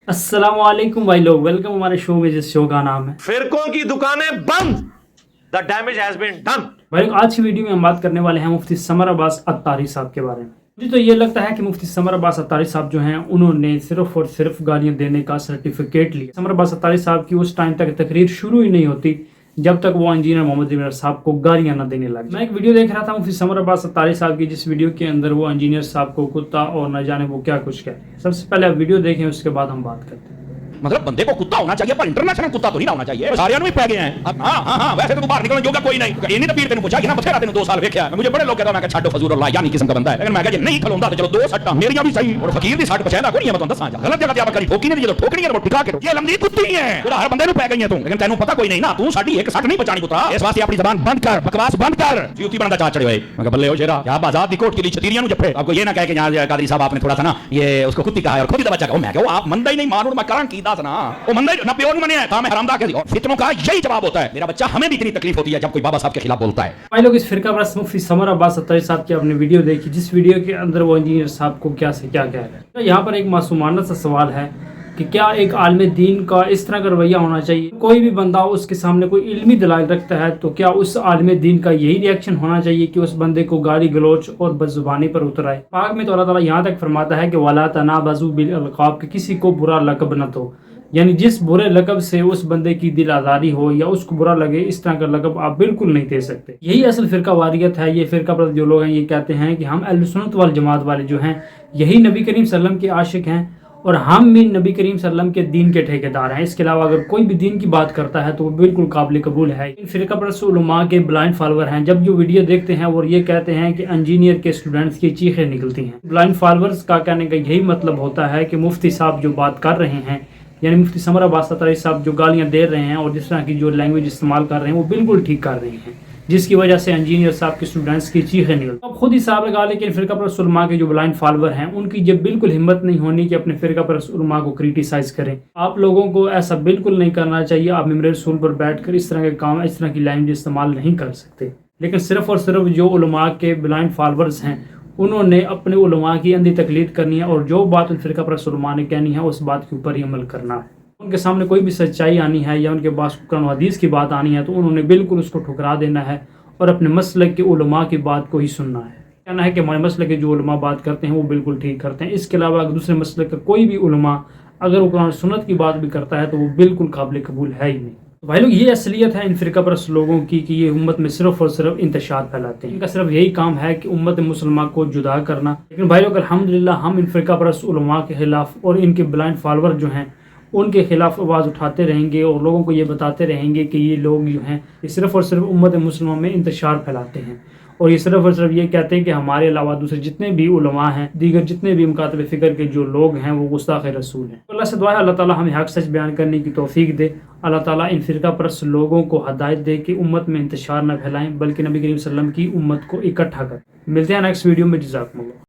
अस्सलाम वालेकुम भाई लोग, वेलकम हमारे शो में, जिस शो का नाम है फिरकों की दुकानें बंद। The damage has been done. भाई लोग, आज की वीडियो में हम बात करने वाले हैं मुफ्ती समर अब्बास अत्तारी साहब के बारे में। मुझे तो ये लगता है कि मुफ्ती समर अब्बास अत्तारी साहब जो हैं, उन्होंने सिर्फ और सिर्फ गालियां देने का सर्टिफिकेट लिया। समर अब्बास अत्तारी साहब की उस टाइम तक तकरीर शुरू ही नहीं होती जब तक वो इंजीनियर मोहम्मद इमरान साहब को गालियां न देने लगे। मैं एक वीडियो देख रहा था मुफ्ती समर अब्बास अत्तारी साहब की, जिस वीडियो के अंदर वो इंजीनियर साहब को कुत्ता और न जाने वो क्या कुछ कह रहे हैं। सबसे पहले आप वीडियो देखें, उसके बाद हम बात करते हैं। मतलब बंदे को कुत्ता होना चाहिए, पर इंटरनेशनल कुत्ता तो नहीं होना चाहिए। सारे भी पै गए हैं। हाँ, वैसे तो बाहर निकलने जोगा कोई नहीं। ये नहीं तो पीर तेन पूछा कि ना बथेरा तेन 2 साल वेख्या। मुझे बड़े लोग कहता मैं छाड़ो फजूल और लायानी किस्म का बंदा है, लेकिन मैं कहा नहीं खलोंदा तो चलो 2 सट्टा मेरियां भी सही और फकीर दी 60 पछैदा कोई नहीं। मैं तो दसा जा गलत जगह ते आप करी ठोकी नहीं, जो ठोकनी है वो ठिका के ये लंबी कुत्ती है। तेरा हर बंदे नु पै गई है तू, लेकिन तेनू पता कोई नहीं ना, तू साडी 1 सट नहीं बचानी पुत्रा। इस वास्ते अपनी जुबान बंद कर, बकवास बंद कर। जूती बनदा चा चढ़े हुए मैं बल्ले हो शेरा, क्या बाजार दी कोट के लिए छतीरियां नु जफे। आपको ये ना कहे कि यार कादरी साहब आपने थोड़ा सा ना ये उसको कुत्ती कहा है और खुद ही दबा चका। मैं कहा आप मंदा ही नहीं मानो, मैं करां की दास ना वो मंदा ना प्योर मने है, मैं हरामदा के और फितनों का यही जवाब होता है। मेरा बच्चा हमें भी इतनी तकलीफ होती है जब कोई बाबा साहब के खिलाफ बोलता है। भाई लोग, इस फिरका परस्त मुफ्ती समर अब्बास अत्तारी साहब की आपने वीडियो देखी, जिस वीडियो के अंदर वो इंजीनियर साहब को क्या से क्या कह रहे हैं। तो यहाँ पर एक मासूमाना सा सवाल है कि क्या एक आलिम दीन का इस तरह का रवैया होना चाहिए? कोई भी बंदा उसके सामने कोई इल्मी दलाइल रखता है तो क्या उस आलिम दीन का यही रिएक्शन होना चाहिए कि उस बंदे को गाली गलोच और बदजुबानी पर उतर आए? पाक में तो अल्लाह ताला यहाँ तक फरमाता है कि वला तनाबज़ू बिल अलक़ाब, कि किसी को बुरा लक़ब न दो। यानी जिस बुरे लक़ब से उस बंदे की दिल आज़ारी हो या उसको बुरा लगे, इस तरह का लक़ब आप बिल्कुल नहीं दे सकते। यही असल फ़िरका वारियत है। ये फ़िरका पर जो लोग हैं ये कहते हैं कि हम अहले सुन्नत वल जमात वाले जो हैं यही नबी करीम सल्लल्लाहु अलैहि वसल्लम के आशिक हैं और हम भी नबी करीम सल्लल्लाहु अलैहि वसल्लम के दीन के ठेकेदार हैं। इसके अलावा अगर कोई भी दीन की बात करता है तो वो बिल्कुल काबिल कबूल है। इन फ़िरका परस्त उलमा के ब्लाइंड फॉलोअर हैं, जब जो वीडियो देखते हैं और ये कहते हैं कि इंजीनियर के स्टूडेंट्स की चीखें निकलती हैं। ब्लाइंड फॉलोअर्स का कहने का यही मतलब होता है कि मुफ्ती साहब जो बात कर रहे हैं, यानी मुफ्ती समर अब्बास अत्तारी साहब जो गालियां दे रहे हैं और जिस तरह की जो लैंग्वेज इस्तेमाल कर रहे हैं वो बिल्कुल ठीक कर रहे हैं, जिसकी वजह से इंजीनियर साहब के स्टूडेंट्स की चीखें निकल। अब खुद हिसाब लगा, लेकिन फ़िरका परस्त उलमा के जो ब्लाइंड फॉलोअर हैं उनकी जब बिल्कुल हिम्मत नहीं होनी कि अपने फ़िरका परस्त उलमा को क्रिटिसाइज करें। आप लोगों को ऐसा बिल्कुल नहीं करना चाहिए। आप मिंबर रसूल पर बैठकर इस तरह के काम, इस तरह की लैंग्वेज इस्तेमाल नहीं कर सकते। लेकिन सिर्फ और सिर्फ जो उलमा के ब्लाइंड फॉलोअर्स हैं उन्होंने अपने उलमा की अंधी तकलीद करनी है और जो बात उन फ़िरका परस्त उलमा ने कहनी है उस बात के ऊपर ही अमल करना है। उनके सामने कोई भी सच्चाई आनी है या उनके पास कुरान हदीस की बात आनी है तो उन्होंने बिल्कुल उसको ठुकरा देना है और अपने मसलक के उलमा की बात को ही सुनना है। कहना है कि हमारे मसलक के जो उलमा बात करते हैं वो बिल्कुल ठीक करते हैं। इसके अलावा अगर दूसरे मसलक का कोई भी उलमा अगर वो कुरान सुन्नत की बात भी करता है तो वो बिल्कुल काबिल कबूल है ही नहीं। तो भाई लोग, ये असलियत है इन फ़िरका परस्त लोगों की कि ये उम्मत में सिर्फ और सिर्फ इंतशार फैलाते हैं। इनका सिर्फ यही काम है कि उम्मत मुसलमान को जुदा करना। लेकिन भाई लोग, अल्हम्दुलिल्लाह हम इन फ़िरका परस्त उलमा के खिलाफ और इनके ब्लाइंड फॉलोअर जो हैं उनके खिलाफ आवाज़ उठाते रहेंगे और लोगों को ये बताते रहेंगे कि ये लोग जो हैं ये सिर्फ़ और सिर्फ उम्मत मुसलमान में इंतशार फैलाते हैं और ये सिर्फ़ और सिर्फ ये कहते हैं कि हमारे अलावा दूसरे जितने भी उलमा हैं, दीगर जितने भी मुकातब फ़िक्र के जो लोग हैं वो गुस्ताख़ रसूल हैं। अल्लाह से दुआ है अल्लाह ताला हमें हक़ सच बयान करने की तौफ़ीक दे। अल्लाह ताला इन फ़िरका परस्त लोगों को हदायत दे कि उम्मत में इंतशार न फैलाएँ बल्कि नबी करीम सल्लल्लाहु अलैहि वसल्लम की उम्मत को इकट्ठा करें। मिलते हैं नेक्स्ट वीडियो में। जज़ाकुमुल्लाह।